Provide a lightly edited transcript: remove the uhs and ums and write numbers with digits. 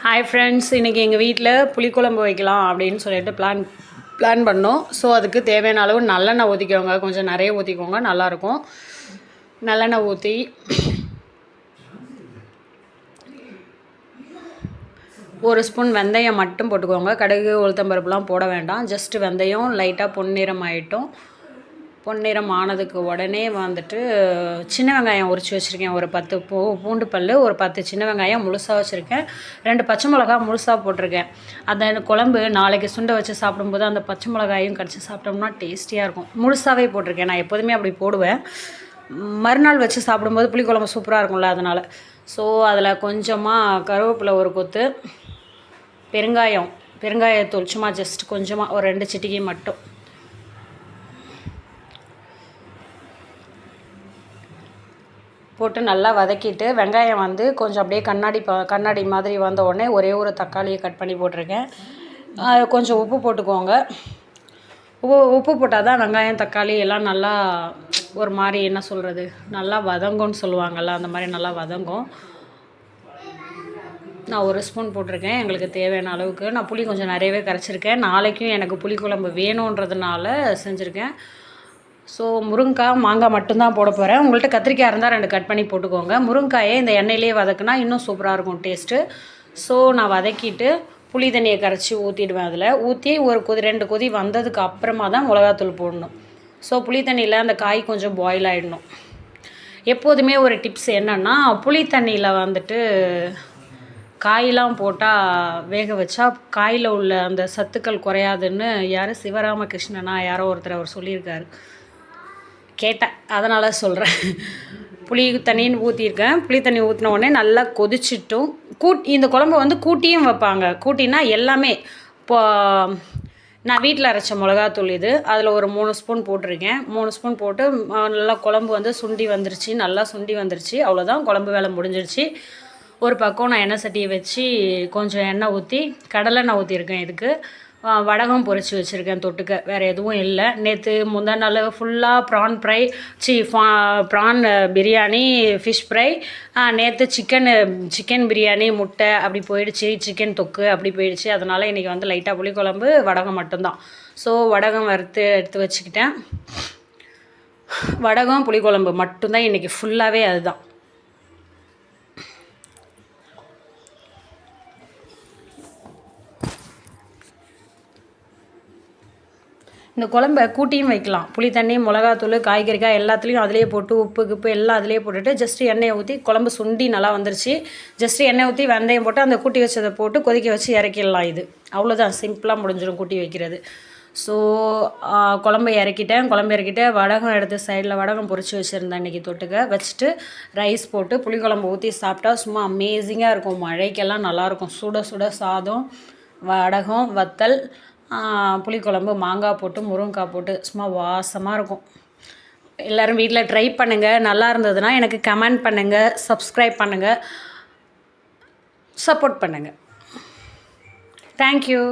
Hi friends, இன்றைக்கி எங்கள் வீட்டில் புளிக்குழம்பு வைக்கலாம் அப்படின்னு சொல்லிட்டு பிளான் பண்ணோம். ஸோ அதுக்கு தேவையான அளவு நல்லெண்ணெய் ஊற்றிக்கோங்க, கொஞ்சம் நிறைய ஊற்றிக்கோங்க, நல்லாயிருக்கும். நல்லெண்ணெய் ஊற்றி ஒரு ஸ்பூன் வெந்தயம் மட்டும் போட்டுக்கோங்க. கடுகு உளுத்தம்பருப்புலாம் போட வேண்டாம். ஜஸ்ட்டு வெந்தயம் லைட்டாக பொன்னிறம் ஆகிட்டும். பொன்னிறம் ஆனதுக்கு உடனே வந்துட்டு சின்ன வெங்காயம் உரித்து வச்சுருக்கேன். ஒரு 10 பூண்டு பல், ஒரு 10 சின்ன வெங்காயம் முழுசாக வச்சுருக்கேன். 2 பச்சை மிளகா முழுசாக போட்டிருக்கேன். அந்த குழம்பு நாளைக்கு சுண்டை வச்சு சாப்பிடும்போது அந்த பச்சை மிளகாயும் கடிச்சு சாப்பிட்டோம்னா டேஸ்டியாக இருக்கும். முழுசாகவே போட்டிருக்கேன். நான் எப்போதுமே அப்படி போடுவேன். மறுநாள் வச்சு சாப்பிடும்போது புளிக்குழம்பு சூப்பராக இருக்கும்ல, அதனால். ஸோ அதில் கொஞ்சமாக கருவேப்பிலை, ஒரு கொத்து பெருங்காயத்தூள் சும்மா ஜஸ்ட் கொஞ்சமாக ஒரு 2 சிட்டிகை மட்டும் போட்டு நல்லா வதக்கிட்டு, வெங்காயம் வந்து கொஞ்சம் அப்படியே கண்ணாடி மாதிரி வந்த உடனே ஒரே ஒரு தக்காளியை கட் பண்ணி போட்டிருக்கேன். கொஞ்சம் உப்பு போட்டுக்கோங்க. உப்பு போட்டால் தான் வெங்காயம் தக்காளி எல்லாம் நல்லா ஒரு மாதிரி என்ன சொல்கிறது, நல்லா வதங்கும்னு சொல்லுவாங்கள்ல, அந்த மாதிரி நல்லா வதங்கும். நான் ஒரு ஸ்பூன் போட்டிருக்கேன், எங்களுக்கு தேவையான அளவுக்கு. நான் புளி கொஞ்சம் நிறையவே கரைச்சிருக்கேன். நாளைக்கும் எனக்கு புளிக்குழம்பு வேணுன்றதுனால செஞ்சுருக்கேன். ஸோ முருங்கைக்காய், மாங்காய் மட்டும்தான் போட போகிறேன். உங்கள்கிட்ட கத்திரிக்காய் இருந்தால் 2 கட் பண்ணி போட்டுக்கோங்க. முருங்காயை இந்த எண்ணெயிலே வதக்குனா இன்னும் சூப்பராக இருக்கும் டேஸ்ட்டு. ஸோ நான் வதக்கிட்டு புளி தண்ணியை கரைச்சி ஊற்றிடுவேன். அதில் ஊற்றி ஒரு 2 கொதி வந்ததுக்கு அப்புறமா தான் மிளகாத்தூள் போடணும். ஸோ புளி தண்ணியில் அந்த காய் கொஞ்சம் பாயில் ஆகிடணும். எப்போதுமே ஒரு டிப்ஸ் என்னென்னா, புளி தண்ணியில் வந்துட்டு காயெலாம் போட்டால் வேக வச்சா காயில் உள்ள அந்த சத்துக்கள் குறையாதுன்னு சிவராமகிருஷ்ணனா யாரோ ஒருத்தர் அவர் சொல்லியிருக்காரு, கேட்டேன், அதனால் சொல்கிறேன். புளி தண்ணின்னு ஊற்றிருக்கேன். புளி தண்ணி ஊற்றின உடனே நல்லா கொதிச்சிட்டும். இந்த குழம்பு வந்து கூட்டியும் வைப்பாங்க. கூட்டினா எல்லாமே இப்போ நான் வீட்டில் அரைச்ச மிளகாத்தூள் இது, அதில் ஒரு 3 ஸ்பூன் போட்டிருக்கேன். 3 ஸ்பூன் போட்டு நல்லா குழம்பு வந்து நல்லா சுண்டி வந்துருச்சு. அவ்வளோதான், குழம்பு வேலை முடிஞ்சிருச்சு. ஒரு பக்கம் நான் எண்ணெய் சட்டியை வச்சு கொஞ்சம் எண்ணெய் ஊற்றி கடலெண்ணெய் ஊற்றிருக்கேன். இதுக்கு வடகம் பொரித்து வச்சுருக்கேன் தொட்டுக்க, வேறு எதுவும் இல்லை. நேற்று முந்தா நாள் ஃபுல்லாக ப்ரான் பிரியாணி, ஃபிஷ் ஃப்ரை. நேற்று சிக்கன் பிரியாணி, முட்டை அப்படி போயிடுச்சு, சிக்கன் தொக்கு அப்படி போயிடுச்சு. அதனால் இன்றைக்கி வந்து லைட்டாக புளிக்குழம்பு, வடகம் மட்டும்தான். ஸோ வடகம் எடுத்து வச்சுக்கிட்டேன். வடகம் புளிக்குழம்பு மட்டும்தான் இன்றைக்கி ஃபுல்லாகவே, அதுதான். இந்த குழம்ப கூட்டியும் வைக்கலாம். புளி தண்ணி, மிளகாத்தூள், காய்கறிக்காய் எல்லாத்துலேயும் அதிலே போட்டு உப்பு கிப்பு எல்லாம் அதிலே போட்டுட்டு ஜஸ்ட்டு எண்ணெயை ஊற்றி, குழம்பு சுண்டி நல்லா வந்துருச்சு. ஜஸ்ட்டு எண்ணெய் ஊற்றி வெந்தயம் போட்டு அந்த கூட்டி வச்சதை போட்டு கொதிக்க வச்சு இறக்கிடலாம். இது அவ்வளோதான், சிம்பிளாக முடிஞ்சிடும் கூட்டி வைக்கிறது. ஸோ குழம்பு இறக்கிட்டு வடகம் எடுத்து சைடில் வடகம் பொரித்து வச்சுருந்தேன் இன்றைக்கி தொட்டுக்க வச்சுட்டு ரைஸ் போட்டு புளிக்குழம்பு ஊற்றி சாப்பிட்டா சும்மா அமேசிங்காக இருக்கும். மழைக்கெல்லாம் நல்லாயிருக்கும். சுட சுட சாதம், வடகம், வத்தல், புளிக்குழம்பு, மாங்காய் போட்டு முருங்கைக்காய் போட்டு சும்மா வாசமாக இருக்கும். எல்லோரும் வீட்டில் ட்ரை பண்ணுங்கள். நல்லா இருந்ததுன்னா எனக்கு கமெண்ட் பண்ணுங்கள், சப்ஸ்கிரைப் பண்ணுங்கள், சப்போர்ட் பண்ணுங்கள். தேங்க்யூ.